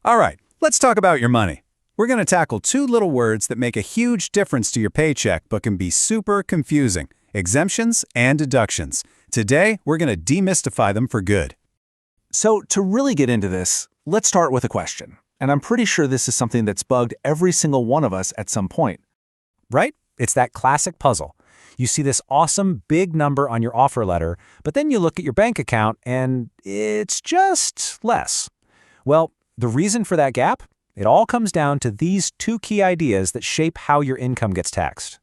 All right, let's talk about your money. We're going to tackle two little words that make a huge difference to your paycheck but can be super confusing: exemptions and deductions. Today, we're going to demystify them for good. So to really get into this, let's start with a question. And I'm pretty sure this is something that's bugged every single one of us at some point. Right? It's that classic puzzle. You see this awesome big number on your offer letter, but then you look at your bank account and it's just less. Well, the reason for that gap? It all comes down to these two key ideas that shape how your income gets taxed.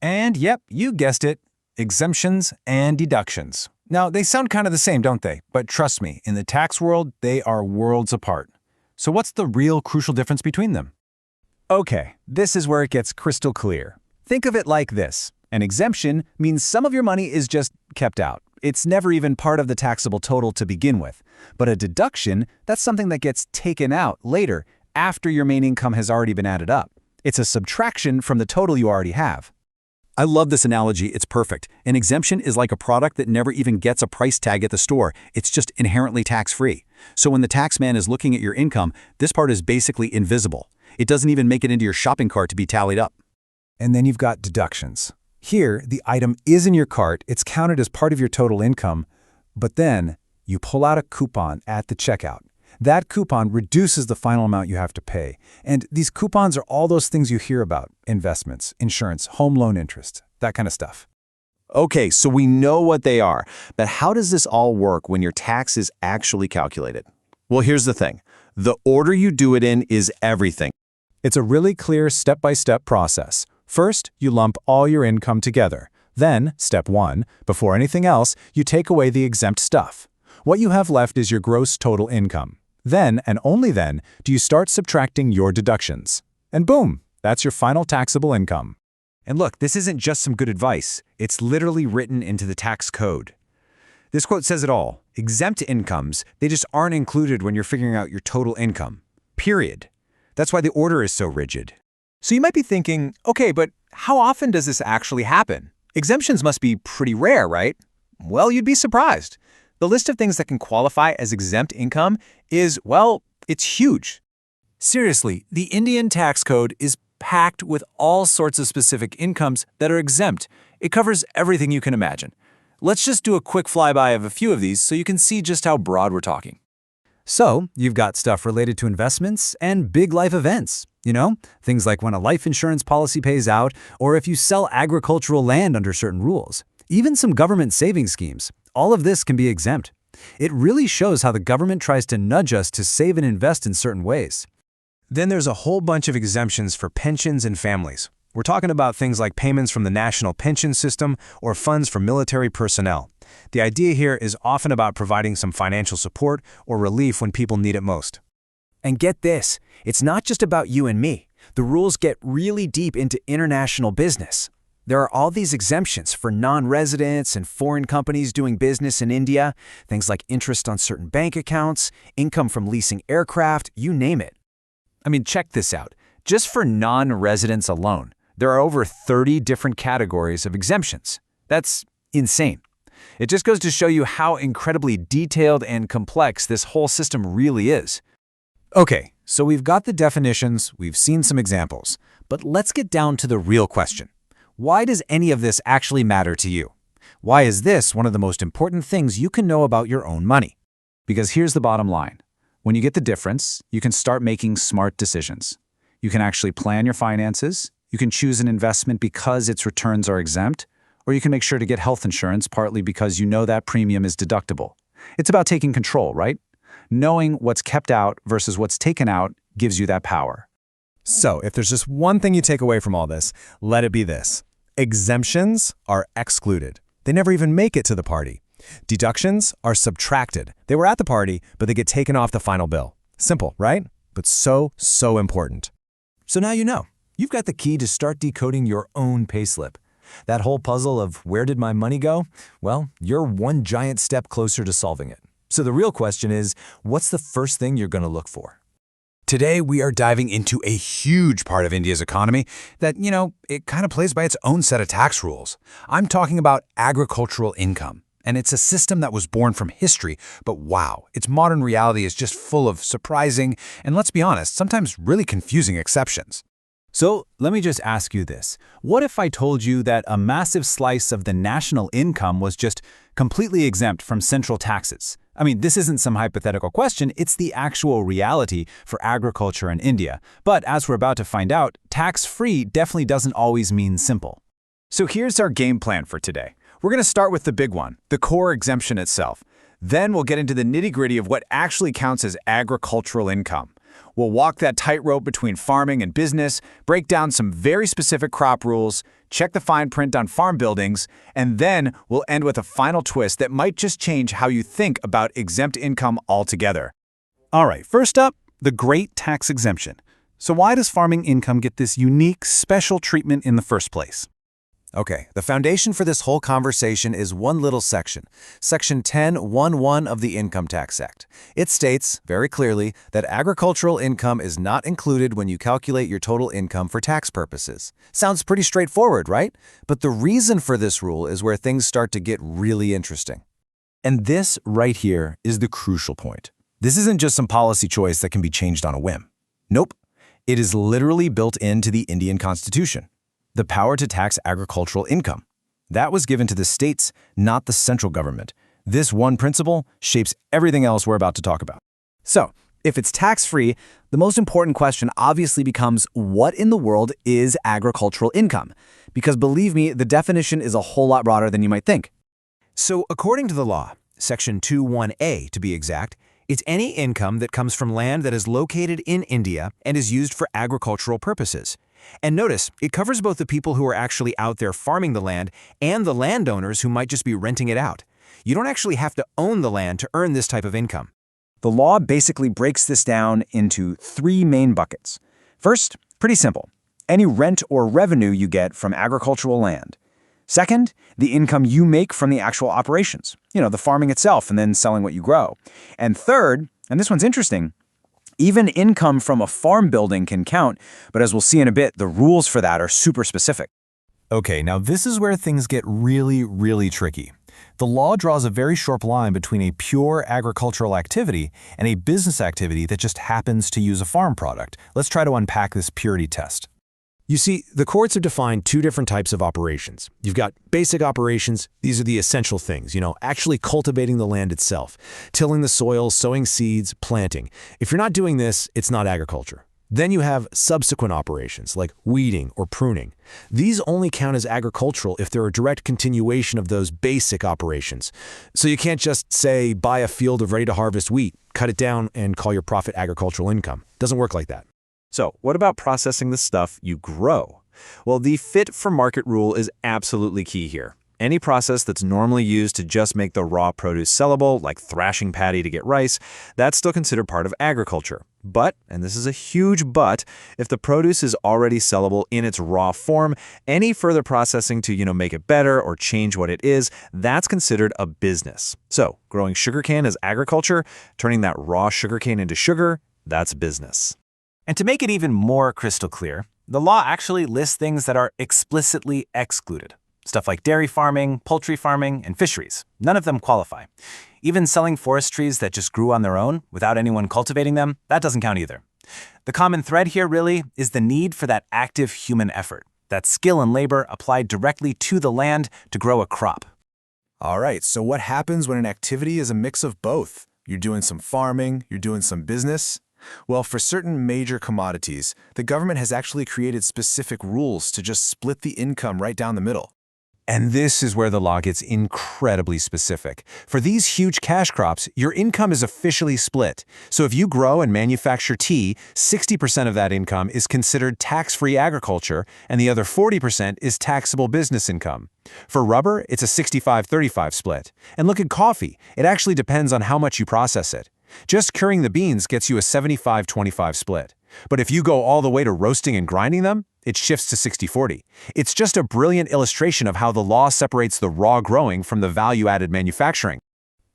And yep, you guessed it, exemptions and deductions. Now, they sound kind of the same, don't they? But trust me, in the tax world, they are worlds apart. So what's the real crucial difference between them? Okay, this is where it gets crystal clear. Think of it like this. An exemption means some of your money is just kept out. It's never even part of the taxable total to begin with. But a deduction, that's something that gets taken out later, after your main income has already been added up. It's a subtraction from the total you already have. I love this analogy. It's perfect. An exemption is like a product that never even gets a price tag at the store. It's just inherently tax-free. So when the taxman is looking at your income, this part is basically invisible. It doesn't even make it into your shopping cart to be tallied up. And then you've got deductions. Here, the item is in your cart, it's counted as part of your total income, but then you pull out a coupon at the checkout. That coupon reduces the final amount you have to pay. And these coupons are all those things you hear about: investments, insurance, home loan interest, that kind of stuff. Okay, so we know what they are, but how does this all work when your tax is actually calculated? Well, here's the thing. The order you do it in is everything. It's a really clear step-by-step process. First, you lump all your income together. Then, step 1, before anything else, you take away the exempt stuff. What you have left is your gross total income. Then, and only then, do you start subtracting your deductions. And boom, that's your final taxable income. And look, this isn't just some good advice. It's literally written into the tax code. This quote says it all. Exempt incomes, they just aren't included when you're figuring out your total income. Period. That's why the order is so rigid. So you might be thinking, okay, but how often does this actually happen? Exemptions must be pretty rare, right? Well, you'd be surprised. The list of things that can qualify as exempt income is, well, it's huge. Seriously, the Indian tax code is packed with all sorts of specific incomes that are exempt. It covers everything you can imagine. Let's just do a quick flyby of a few of these so you can see just how broad we're talking. So, you've got stuff related to investments and big life events. You know, things like when a life insurance policy pays out, or if you sell agricultural land under certain rules. Even some government savings schemes. All of this can be exempt. It really shows how the government tries to nudge us to save and invest in certain ways. Then there's a whole bunch of exemptions for pensions and families. We're talking about things like payments from the national pension system or funds for military personnel. The idea here is often about providing some financial support or relief when people need it most. And get this, it's not just about you and me. The rules get really deep into international business. There are all these exemptions for non-residents and foreign companies doing business in India, things like interest on certain bank accounts, income from leasing aircraft, you name it. I mean, check this out. Just for non-residents alone, there are over 30 different categories of exemptions. That's insane. It just goes to show you how incredibly detailed and complex this whole system really is. Okay, so we've got the definitions, we've seen some examples, but let's get down to the real question. Why does any of this actually matter to you? Why is this one of the most important things you can know about your own money? Because here's the bottom line. When you get the difference, you can start making smart decisions. You can actually plan your finances. You can choose an investment because its returns are exempt, or you can make sure to get health insurance partly because you know that premium is deductible. It's about taking control, right? Knowing what's kept out versus what's taken out gives you that power. So, if there's just one thing you take away from all this, let it be this. Exemptions are excluded. They never even make it to the party. Deductions are subtracted. They were at the party, but they get taken off the final bill. Simple, right? But so important. So now you know. You've got the key to start decoding your own payslip. That whole puzzle of where did my money go? Well, you're one giant step closer to solving it. So the real question is, what's the first thing you're going to look for? Today, we are diving into a huge part of India's economy that, it kind of plays by its own set of tax rules. I'm talking about agricultural income. And it's a system that was born from history, but wow, its modern reality is just full of surprising and, let's be honest, sometimes really confusing exceptions. So let me just ask you this. What if I told you that a massive slice of the national income was just completely exempt from central taxes? I mean, this isn't some hypothetical question, it's the actual reality for agriculture in India. But as we're about to find out, tax-free definitely doesn't always mean simple. So here's our game plan for today. We're going to start with the big one, the core exemption itself. Then we'll get into the nitty-gritty of what actually counts as agricultural income. We'll walk that tightrope between farming and business, break down some very specific crop rules, check the fine print on farm buildings, and then we'll end with a final twist that might just change how you think about exempt income altogether. All right, first up, the great tax exemption. So why does farming income get this unique, special treatment in the first place? Okay, the foundation for this whole conversation is one little section, Section 10(1)(1) of the Income Tax Act. It states, very clearly, that agricultural income is not included when you calculate your total income for tax purposes. Sounds pretty straightforward, right? But the reason for this rule is where things start to get really interesting. And this right here is the crucial point. This isn't just some policy choice that can be changed on a whim. Nope. It is literally built into the Indian Constitution. The power to tax agricultural income. That was given to the states, not the central government. This one principle shapes everything else we're about to talk about. So, if it's tax-free, the most important question obviously becomes, what in the world is agricultural income? Because believe me, the definition is a whole lot broader than you might think. So according to the law, Section 2(1)(a) to be exact, it's any income that comes from land that is located in India and is used for agricultural purposes. And notice, it covers both the people who are actually out there farming the land and the landowners who might just be renting it out. You don't actually have to own the land to earn this type of income. The law basically breaks this down into three main buckets. First, pretty simple, any rent or revenue you get from agricultural land. Second, the income you make from the actual operations, the farming itself and then selling what you grow. And third, and this one's interesting, even income from a farm building can count, but as we'll see in a bit, the rules for that are super specific. Okay, now this is where things get really, really tricky. The law draws a very sharp line between a pure agricultural activity and a business activity that just happens to use a farm product. Let's try to unpack this purity test. You see, the courts have defined two different types of operations. You've got basic operations. These are the essential things, actually cultivating the land itself, tilling the soil, sowing seeds, planting. If you're not doing this, it's not agriculture. Then you have subsequent operations like weeding or pruning. These only count as agricultural if they're a direct continuation of those basic operations. So you can't just say, buy a field of ready-to-harvest wheat, cut it down, and call your profit agricultural income. Doesn't work like that. So, what about processing the stuff you grow? Well, the fit-for-market rule is absolutely key here. Any process that's normally used to just make the raw produce sellable, like thrashing paddy to get rice, that's still considered part of agriculture. But, and this is a huge but, if the produce is already sellable in its raw form, any further processing to, make it better or change what it is, that's considered a business. So, growing sugarcane is agriculture, turning that raw sugarcane into sugar, that's business. And to make it even more crystal clear, the law actually lists things that are explicitly excluded. Stuff like dairy farming, poultry farming, and fisheries. None of them qualify. Even selling forest trees that just grew on their own without anyone cultivating them, that doesn't count either. The common thread here really is the need for that active human effort, that skill and labor applied directly to the land to grow a crop. All right, so what happens when an activity is a mix of both? You're doing some farming, you're doing some business? Well, for certain major commodities, the government has actually created specific rules to just split the income right down the middle. And this is where the law gets incredibly specific. For these huge cash crops, your income is officially split. So if you grow and manufacture tea, 60% of that income is considered tax-free agriculture, and the other 40% is taxable business income. For rubber, it's a 65-35 split. And look at coffee. It actually depends on how much you process it. Just curing the beans gets you a 75-25 split. But if you go all the way to roasting and grinding them, it shifts to 60-40. It's just a brilliant illustration of how the law separates the raw growing from the value-added manufacturing.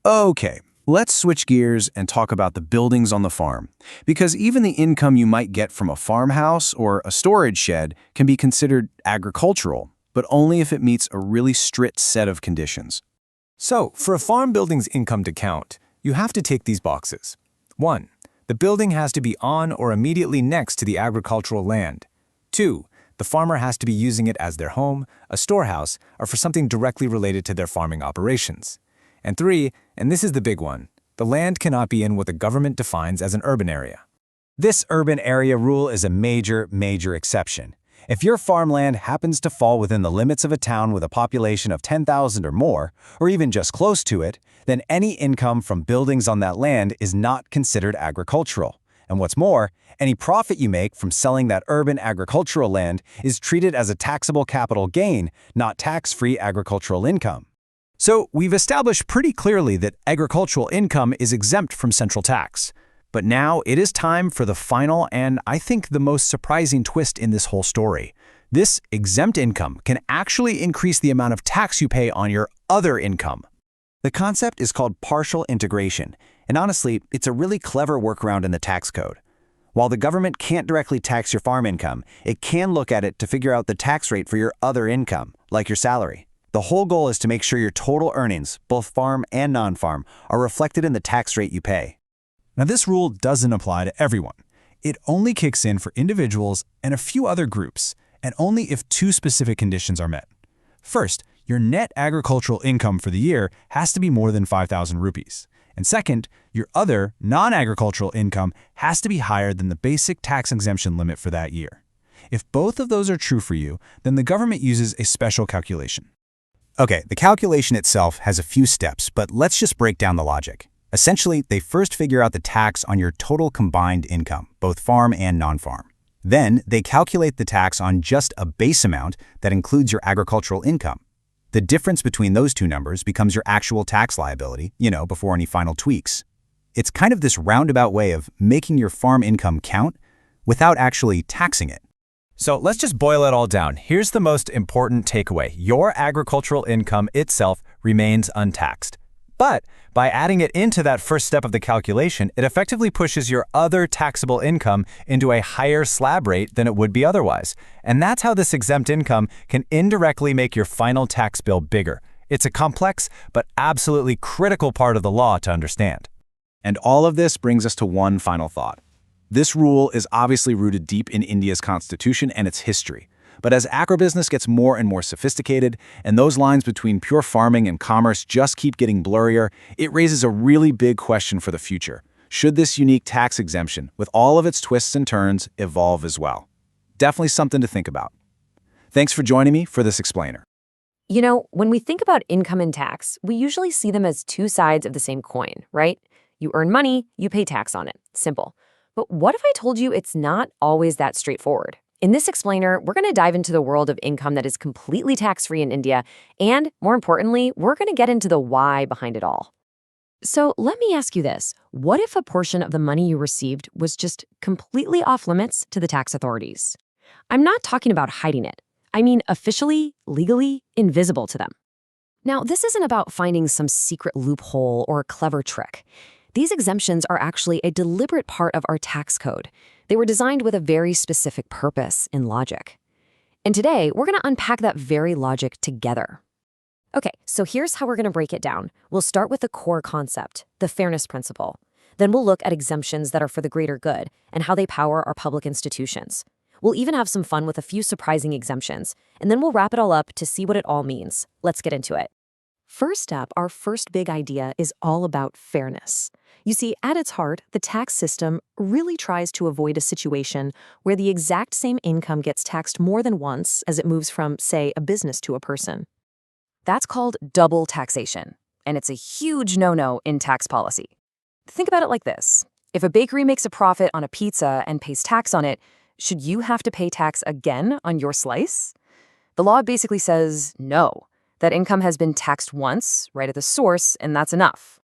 Okay, let's switch gears and talk about the buildings on the farm. Because even the income you might get from a farmhouse or a storage shed can be considered agricultural, but only if it meets a really strict set of conditions. So, for a farm building's income to count, you have to tick these boxes. 1. The building has to be on or immediately next to the agricultural land. 2. The farmer has to be using it as their home, a storehouse, or for something directly related to their farming operations. And 3, and this is the big one, the land cannot be in what the government defines as an urban area. This urban area rule is a major exception. If your farmland happens to fall within the limits of a town with a population of 10,000 or more, or even just close to it, then any income from buildings on that land is not considered agricultural. And what's more, any profit you make from selling that urban agricultural land is treated as a taxable capital gain, not tax-free agricultural income. So we've established pretty clearly that agricultural income is exempt from central tax. But now it is time for the final and I think the most surprising twist in this whole story. This exempt income can actually increase the amount of tax you pay on your other income. The concept is called partial integration, and honestly, it's a really clever workaround in the tax code. While the government can't directly tax your farm income, it can look at it to figure out the tax rate for your other income, like your salary. The whole goal is to make sure your total earnings, both farm and non-farm, are reflected in the tax rate you pay. Now, this rule doesn't apply to everyone. It only kicks in for individuals and a few other groups, and only if 2 specific conditions are met. First, your net agricultural income for the year has to be more than 5,000 rupees. And second, your other non-agricultural income has to be higher than the basic tax exemption limit for that year. If both of those are true for you, then the government uses a special calculation. Okay, the calculation itself has a few steps, but let's just break down the logic. Essentially, they first figure out the tax on your total combined income, both farm and non-farm. Then, they calculate the tax on just a base amount that includes your agricultural income. The difference between those 2 numbers becomes your actual tax liability, before any final tweaks. It's kind of this roundabout way of making your farm income count without actually taxing it. So let's just boil it all down. Here's the most important takeaway. Your agricultural income itself remains untaxed. But by adding it into that first step of the calculation, it effectively pushes your other taxable income into a higher slab rate than it would be otherwise. And that's how this exempt income can indirectly make your final tax bill bigger. It's a complex but absolutely critical part of the law to understand. And all of this brings us to one final thought. This rule is obviously rooted deep in India's constitution and its history. But as agribusiness gets more and more sophisticated, and those lines between pure farming and commerce just keep getting blurrier, it raises a really big question for the future. Should this unique tax exemption, with all of its twists and turns, evolve as well? Definitely something to think about. Thanks for joining me for this explainer. When we think about income and tax, we usually see them as 2 sides of the same coin, right? You earn money, you pay tax on it. Simple. But what if I told you it's not always that straightforward? In this explainer, we're going to dive into the world of income that is completely tax-free in India, and more importantly, we're going to get into the why behind it all. So let me ask you this. What if a portion of the money you received was just completely off limits to the tax authorities? I'm not talking about hiding it. I mean officially, legally, invisible to them. Now, this isn't about finding some secret loophole or clever trick. These exemptions are actually a deliberate part of our tax code. They were designed with a very specific purpose and logic. And today, we're going to unpack that very logic together. Okay, so here's how we're going to break it down. We'll start with the core concept, the fairness principle. Then we'll look at exemptions that are for the greater good and how they power our public institutions. We'll even have some fun with a few surprising exemptions, and then we'll wrap it all up to see what it all means. Let's get into it. First up, our first big idea is all about fairness. You see, at its heart, the tax system really tries to avoid a situation where the exact same income gets taxed more than once as it moves from, say, a business to a person. That's called double taxation, and it's a huge no-no in tax policy. Think about it like this. If a bakery makes a profit on a pizza and pays tax on it, should you have to pay tax again on your slice? The law basically says no. That income has been taxed once, right at the source, and that's enough.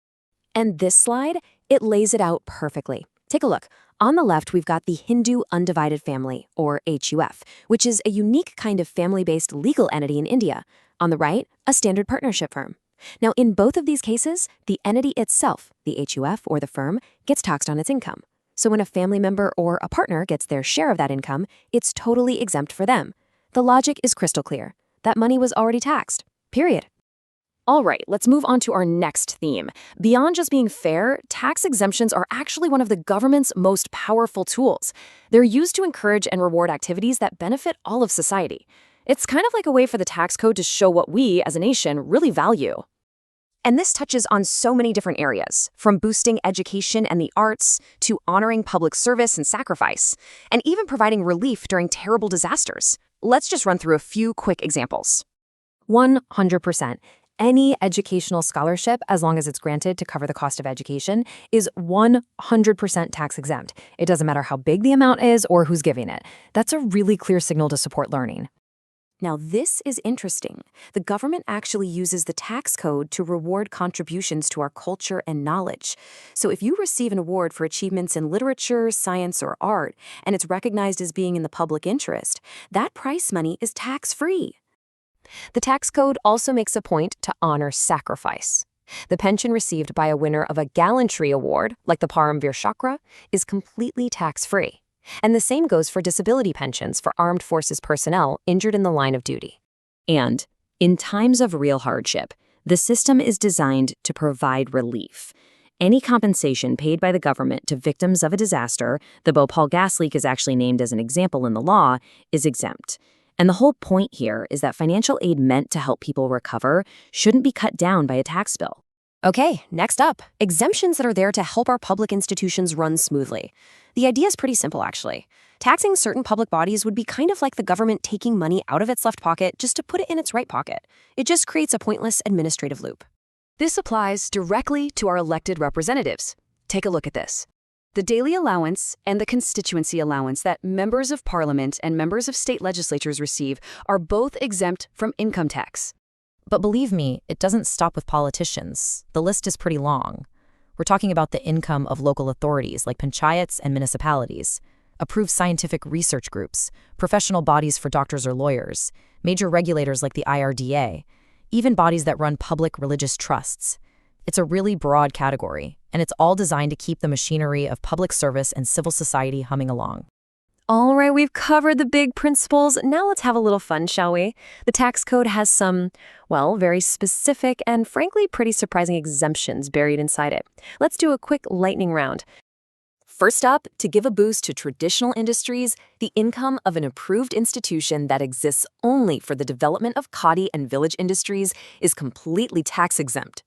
And this slide, it lays it out perfectly. Take a look. On the left, we've got the Hindu Undivided Family, or HUF, which is a unique kind of family-based legal entity in India. On the right, a standard partnership firm. Now, in both of these cases, the entity itself, the HUF or the firm, gets taxed on its income. So when a family member or a partner gets their share of that income, it's totally exempt for them. The logic is crystal clear. That money was already taxed. Period. All right, let's move on to our next theme. Beyond just being fair, tax exemptions are actually one of the government's most powerful tools. They're used to encourage and reward activities that benefit all of society. It's kind of like a way for the tax code to show what we, as a nation, really value. And this touches on so many different areas, from boosting education and the arts to honoring public service and sacrifice, and even providing relief during terrible disasters. Let's just run through a few quick examples. 100%. Any educational scholarship, as long as it's granted to cover the cost of education, is 100% tax exempt. It doesn't matter how big the amount is or who's giving it. That's a really clear signal to support learning. Now, this is interesting. The government actually uses the tax code to reward contributions to our culture and knowledge. So if you receive an award for achievements in literature, science, or art, and it's recognized as being in the public interest, that prize money is tax-free. The tax code also makes a point to honor sacrifice. The pension received by a winner of a gallantry award, like the Paramveer Chakra, is completely tax-free. And the same goes for disability pensions for armed forces personnel injured in the line of duty. And in times of real hardship, the system is designed to provide relief. Any compensation paid by the government to victims of a disaster, the Bhopal gas leak is actually named as an example in the law, is exempt. And the whole point here is that financial aid meant to help people recover shouldn't be cut down by a tax bill. Okay, next up, exemptions that are there to help our public institutions run smoothly. The idea is pretty simple, actually. Taxing certain public bodies would be kind of like the government taking money out of its left pocket just to put it in its right pocket. It just creates a pointless administrative loop. This applies directly to our elected representatives. Take a look at this. The daily allowance and the constituency allowance that members of parliament and members of state legislatures receive are both exempt from income tax. But believe me, it doesn't stop with politicians. The list is pretty long. We're talking about the income of local authorities like panchayats and municipalities, approved scientific research groups, professional bodies for doctors or lawyers, major regulators like the IRDA, even bodies that run public religious trusts. It's a really broad category, and it's all designed to keep the machinery of public service and civil society humming along. All right, we've covered the big principles. Now let's have a little fun, shall we? The tax code has some, well, very specific and frankly pretty surprising exemptions buried inside it. Let's do a quick lightning round. First up, to give a boost to traditional industries, the income of an approved institution that exists only for the development of khadi and village industries is completely tax exempt.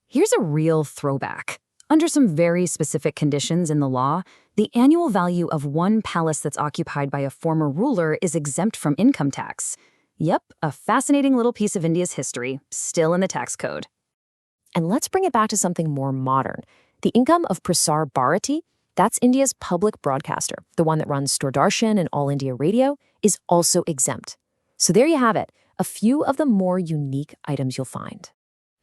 Here's a real throwback. Under some very specific conditions in the law, the annual value of one palace that's occupied by a former ruler is exempt from income tax. Yep, a fascinating little piece of India's history, still in the tax code. And let's bring it back to something more modern. The income of Prasar Bharati, that's India's public broadcaster, the one that runs Doordarshan and All India Radio, is also exempt. So there you have it, a few of the more unique items you'll find.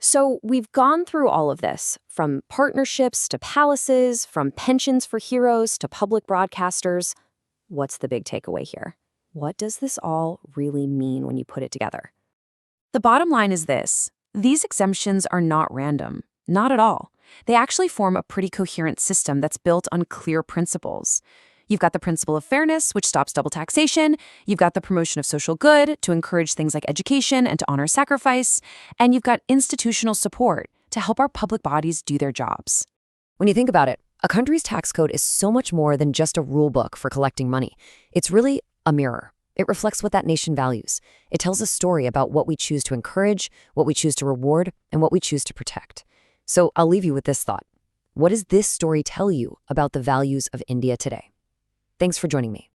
So we've gone through all of this, from partnerships to palaces, from pensions for heroes to public broadcasters. What's the big takeaway here? What does this all really mean when you put it together? The bottom line is this. These exemptions are not random. Not at all. They actually form a pretty coherent system that's built on clear principles. You've got the principle of fairness, which stops double taxation. You've got the promotion of social good to encourage things like education and to honor sacrifice. And you've got institutional support to help our public bodies do their jobs. When you think about it, a country's tax code is so much more than just a rule book for collecting money. It's really a mirror. It reflects what that nation values. It tells a story about what we choose to encourage, what we choose to reward, and what we choose to protect. So I'll leave you with this thought. What does this story tell you about the values of India today? Thanks for joining me.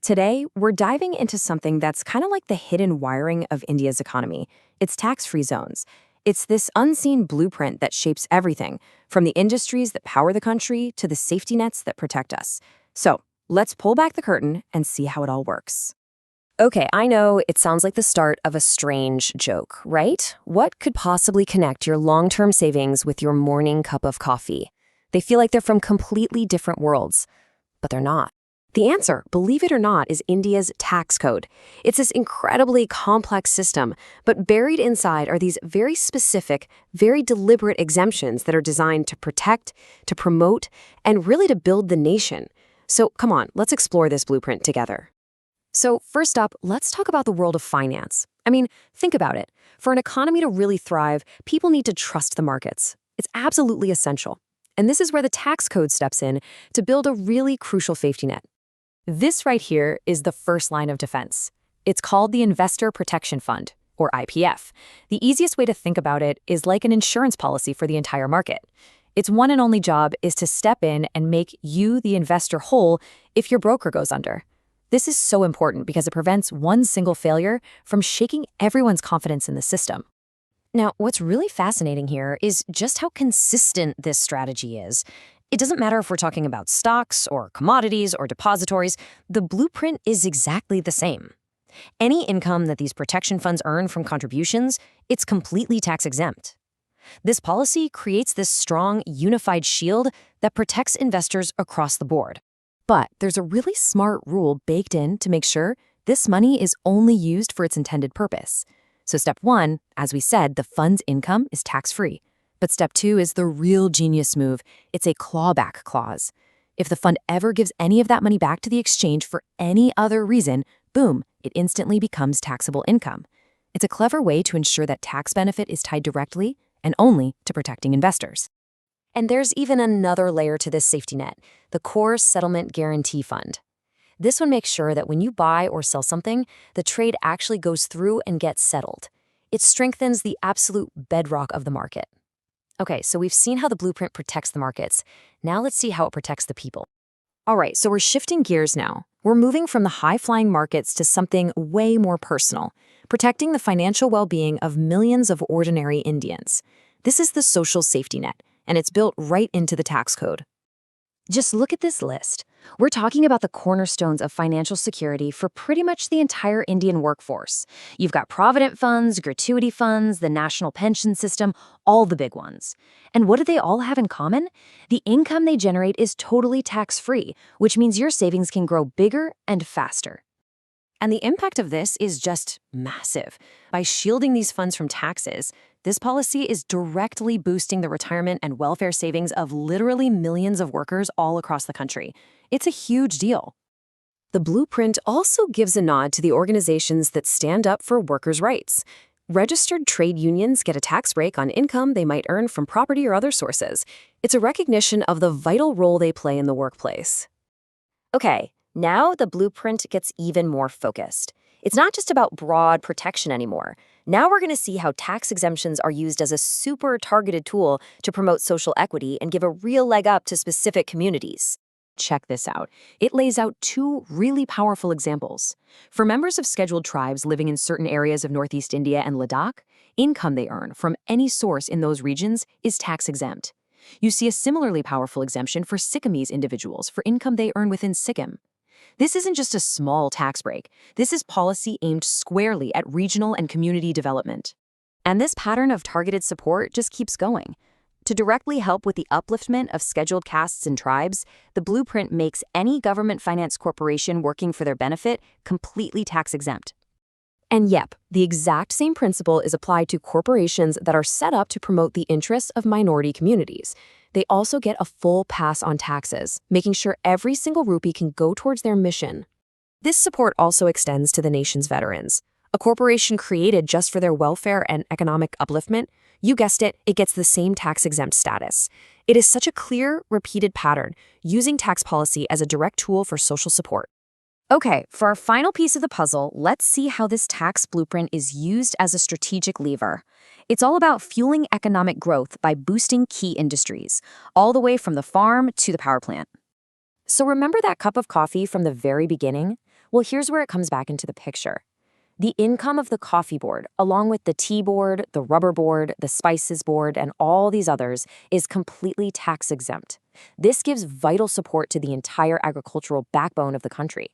Today, we're diving into something that's kind of like the hidden wiring of India's economy. It's tax-free zones. It's this unseen blueprint that shapes everything, from the industries that power the country to the safety nets that protect us. So let's pull back the curtain and see how it all works. Okay, I know it sounds like the start of a strange joke, right? What could possibly connect your long-term savings with your morning cup of coffee? They feel like they're from completely different worlds, but they're not. The answer, believe it or not, is India's tax code. It's this incredibly complex system, but buried inside are these very specific, very deliberate exemptions that are designed to protect, to promote, and really to build the nation. So come on, let's explore this blueprint together. So first up, let's talk about the world of finance. I mean, think about it. For an economy to really thrive, people need to trust the markets. It's absolutely essential. And this is where the tax code steps in to build a really crucial safety net. This right here is the first line of defense. It's called the Investor Protection Fund, or IPF. The easiest way to think about it is like an insurance policy for the entire market. Its one and only job is to step in and make you, the investor, whole if your broker goes under. This is so important because it prevents one single failure from shaking everyone's confidence in the system. Now, what's really fascinating here is just how consistent this strategy is. It doesn't matter if we're talking about stocks or commodities or depositories, the blueprint is exactly the same. Any income that these protection funds earn from contributions, it's completely tax-exempt. This policy creates this strong, unified shield that protects investors across the board. But there's a really smart rule baked in to make sure this money is only used for its intended purpose. So step 1, as we said, the fund's income is tax-free. But step 2 is the real genius move. It's a clawback clause. If the fund ever gives any of that money back to the exchange for any other reason, boom, it instantly becomes taxable income. It's a clever way to ensure that tax benefit is tied directly and only to protecting investors. And there's even another layer to this safety net, the Core Settlement Guarantee Fund. This one makes sure that when you buy or sell something, the trade actually goes through and gets settled. It strengthens the absolute bedrock of the market. Okay, so we've seen how the blueprint protects the markets. Now let's see how it protects the people. All right, so we're shifting gears now. We're moving from the high-flying markets to something way more personal, protecting the financial well-being of millions of ordinary Indians. This is the social safety net, and it's built right into the tax code. Just look at this list. We're talking about the cornerstones of financial security for pretty much the entire Indian workforce. You've got provident funds, gratuity funds, the national pension system, all the big ones. And what do they all have in common? The income they generate is totally tax-free, which means your savings can grow bigger and faster. And the impact of this is just massive. By shielding these funds from taxes, this policy is directly boosting the retirement and welfare savings of literally millions of workers all across the country. It's a huge deal. The blueprint also gives a nod to the organizations that stand up for workers' rights. Registered trade unions get a tax break on income they might earn from property or other sources. It's a recognition of the vital role they play in the workplace. Okay, now the blueprint gets even more focused. It's not just about broad protection anymore. Now we're going to see how tax exemptions are used as a super targeted tool to promote social equity and give a real leg up to specific communities. Check this out. It lays out 2 really powerful examples. For members of scheduled tribes living in certain areas of Northeast India and Ladakh, income they earn from any source in those regions is tax-exempt. You see a similarly powerful exemption for Sikkimese individuals for income they earn within Sikkim. This isn't just a small tax break. This is policy aimed squarely at regional and community development. And this pattern of targeted support just keeps going. To directly help with the upliftment of scheduled castes and tribes, the blueprint makes any government-financed corporation working for their benefit completely tax-exempt. And yep, the exact same principle is applied to corporations that are set up to promote the interests of minority communities. They also get a full pass on taxes, making sure every single rupee can go towards their mission. This support also extends to the nation's veterans. A corporation created just for their welfare and economic upliftment, you guessed it, it gets the same tax-exempt status. It is such a clear, repeated pattern, using tax policy as a direct tool for social support. Okay, for our final piece of the puzzle, let's see how this tax blueprint is used as a strategic lever. It's all about fueling economic growth by boosting key industries, all the way from the farm to the power plant. So remember that cup of coffee from the very beginning? Well, here's where it comes back into the picture. The income of the coffee board, along with the tea board, the rubber board, the spices board, and all these others, is completely tax-exempt. This gives vital support to the entire agricultural backbone of the country.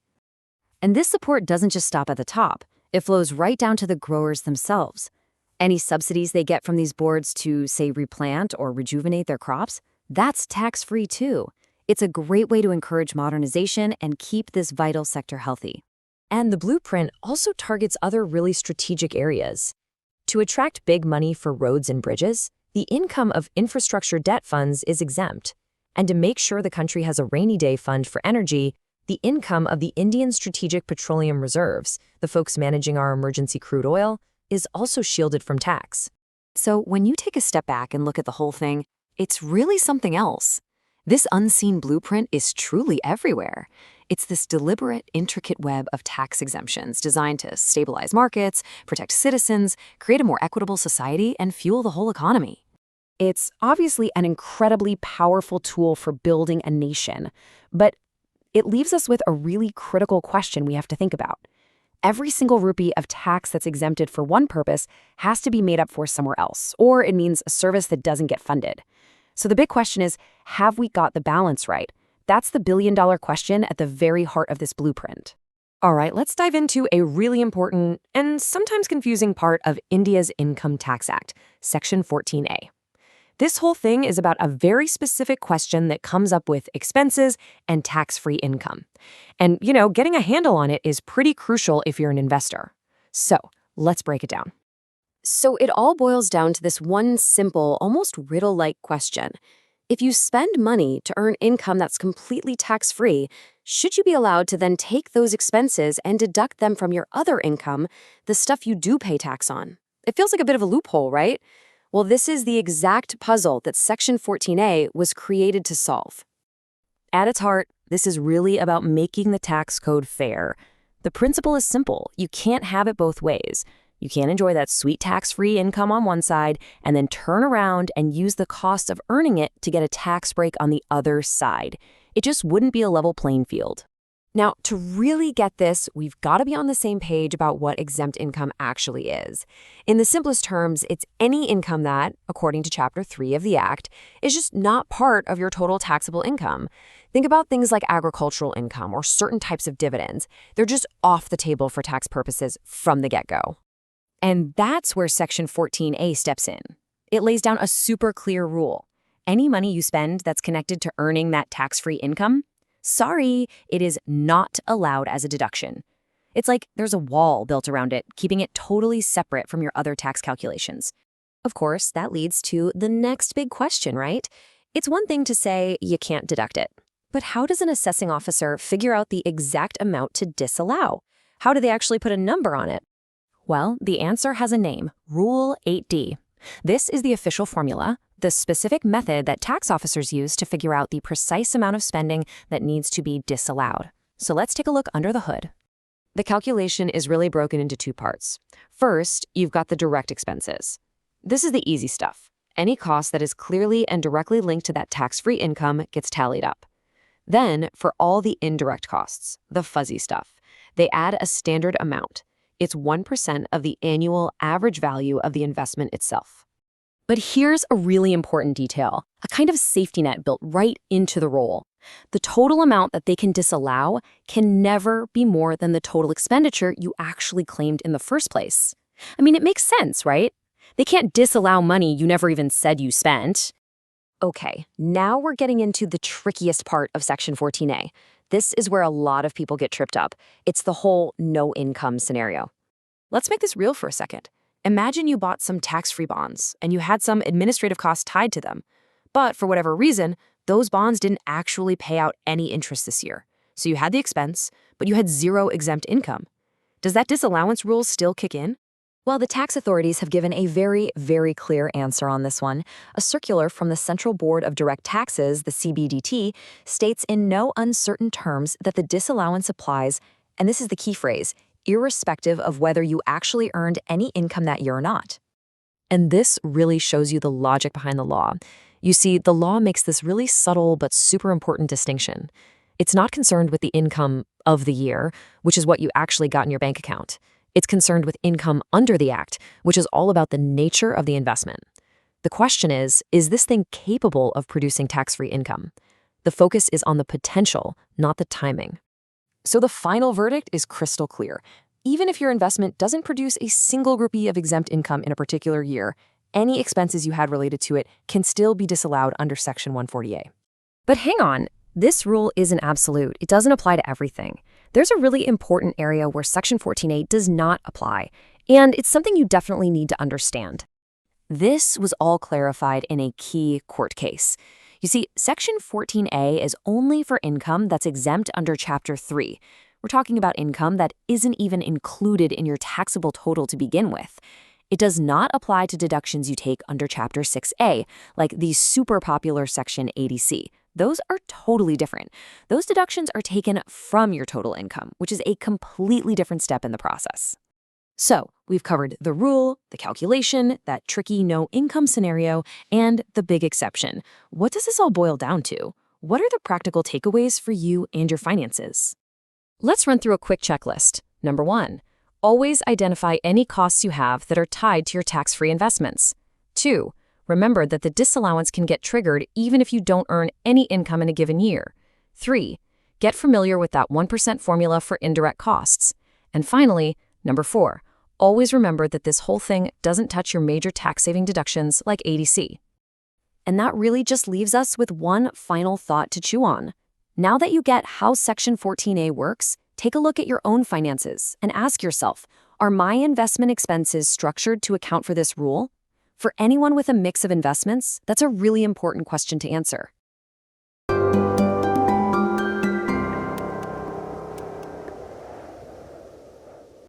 And this support doesn't just stop at the top. It flows right down to the growers themselves. Any subsidies they get from these boards to, say, replant or rejuvenate their crops, that's tax-free too. It's a great way to encourage modernization and keep this vital sector healthy. And the blueprint also targets other really strategic areas. To attract big money for roads and bridges, the income of infrastructure debt funds is exempt. And to make sure the country has a rainy day fund for energy, the income of the Indian Strategic Petroleum Reserves, the folks managing our emergency crude oil, is also shielded from tax. So when you take a step back and look at the whole thing, it's really something else. This unseen blueprint is truly everywhere. It's this deliberate, intricate web of tax exemptions designed to stabilize markets, protect citizens, create a more equitable society, and fuel the whole economy. It's obviously an incredibly powerful tool for building a nation, but it leaves us with a really critical question we have to think about. Every single rupee of tax that's exempted for one purpose has to be made up for somewhere else, or it means a service that doesn't get funded. So the big question is, have we got the balance right? That's the billion-dollar question at the very heart of this blueprint. All right, let's dive into a really important and sometimes confusing part of India's Income Tax Act, Section 14A. This whole thing is about a very specific question that comes up with expenses and tax-free income. And, getting a handle on it is pretty crucial if you're an investor. So let's break it down. So it all boils down to this one simple, almost riddle-like question. If you spend money to earn income that's completely tax-free, should you be allowed to then take those expenses and deduct them from your other income, the stuff you do pay tax on? It feels like a bit of a loophole, right? Well, this is the exact puzzle that Section 14A was created to solve. At its heart, this is really about making the tax code fair. The principle is simple. You can't have it both ways. You can't enjoy that sweet tax-free income on one side and then turn around and use the cost of earning it to get a tax break on the other side. It just wouldn't be a level playing field. Now, to really get this, we've got to be on the same page about what exempt income actually is. In the simplest terms, it's any income that, according to Chapter 3 of the Act, is just not part of your total taxable income. Think about things like agricultural income or certain types of dividends. They're just off the table for tax purposes from the get-go. And that's where Section 14A steps in. It lays down a super clear rule. Any money you spend that's connected to earning that tax-free income, sorry, it is not allowed as a deduction. It's like there's a wall built around it, keeping it totally separate from your other tax calculations. Of course, that leads to the next big question, right? It's one thing to say you can't deduct it. But how does an assessing officer figure out the exact amount to disallow? How do they actually put a number on it? Well, the answer has a name, Rule 8D. This is the official formula, the specific method that tax officers use to figure out the precise amount of spending that needs to be disallowed. So let's take a look under the hood. The calculation is really broken into two parts. First, you've got the direct expenses. This is the easy stuff. Any cost that is clearly and directly linked to that tax-free income gets tallied up. Then, for all the indirect costs, the fuzzy stuff, they add a standard amount. It's 1% of the annual average value of the investment itself. But here's a really important detail, a kind of safety net built right into the roll. The total amount that they can disallow can never be more than the total expenditure you actually claimed in the first place. I mean, it makes sense, right? They can't disallow money you never even said you spent. Okay, now we're getting into the trickiest part of Section 14A. This is where a lot of people get tripped up. It's the whole no income scenario. Let's make this real for a second. Imagine you bought some tax-free bonds and you had some administrative costs tied to them. But for whatever reason, those bonds didn't actually pay out any interest this year. So you had the expense, but you had zero exempt income. Does that disallowance rule still kick in? Well, the tax authorities have given a very, very clear answer on this one. A circular from the Central Board of Direct Taxes, the CBDT, states in no uncertain terms that the disallowance applies, and this is the key phrase, irrespective of whether you actually earned any income that year or not. And this really shows you the logic behind the law. You see, the law makes this really subtle but super important distinction. It's not concerned with the income of the year, which is what you actually got in your bank account. It's concerned with income under the Act, which is all about the nature of the investment. The question is this thing capable of producing tax-free income? The focus is on the potential, not the timing. So the final verdict is crystal clear. Even if your investment doesn't produce a single rupee of exempt income in a particular year, any expenses you had related to it can still be disallowed under Section 140A. But hang on, this rule isn't absolute. It doesn't apply to everything. There's a really important area where Section 14A does not apply, and it's something you definitely need to understand. This was all clarified in a key court case. You see, Section 14A is only for income that's exempt under Chapter 3. We're talking about income that isn't even included in your taxable total to begin with. It does not apply to deductions you take under Chapter 6A, like the super popular Section 80C. Those are totally different. Those deductions are taken from your total income, which is a completely different step in the process. So, we've covered the rule, the calculation, that tricky no-income scenario, and the big exception. What does this all boil down to? What are the practical takeaways for you and your finances? Let's run through a quick checklist. Number 1, always identify any costs you have that are tied to your tax-free investments. 2, remember that the disallowance can get triggered even if you don't earn any income in a given year. 3, get familiar with that 1% formula for indirect costs. And finally, number 4, always remember that this whole thing doesn't touch your major tax-saving deductions like ADC. And that really just leaves us with one final thought to chew on. Now that you get how Section 14A works, take a look at your own finances and ask yourself, are my investment expenses structured to account for this rule? For anyone with a mix of investments, that's a really important question to answer.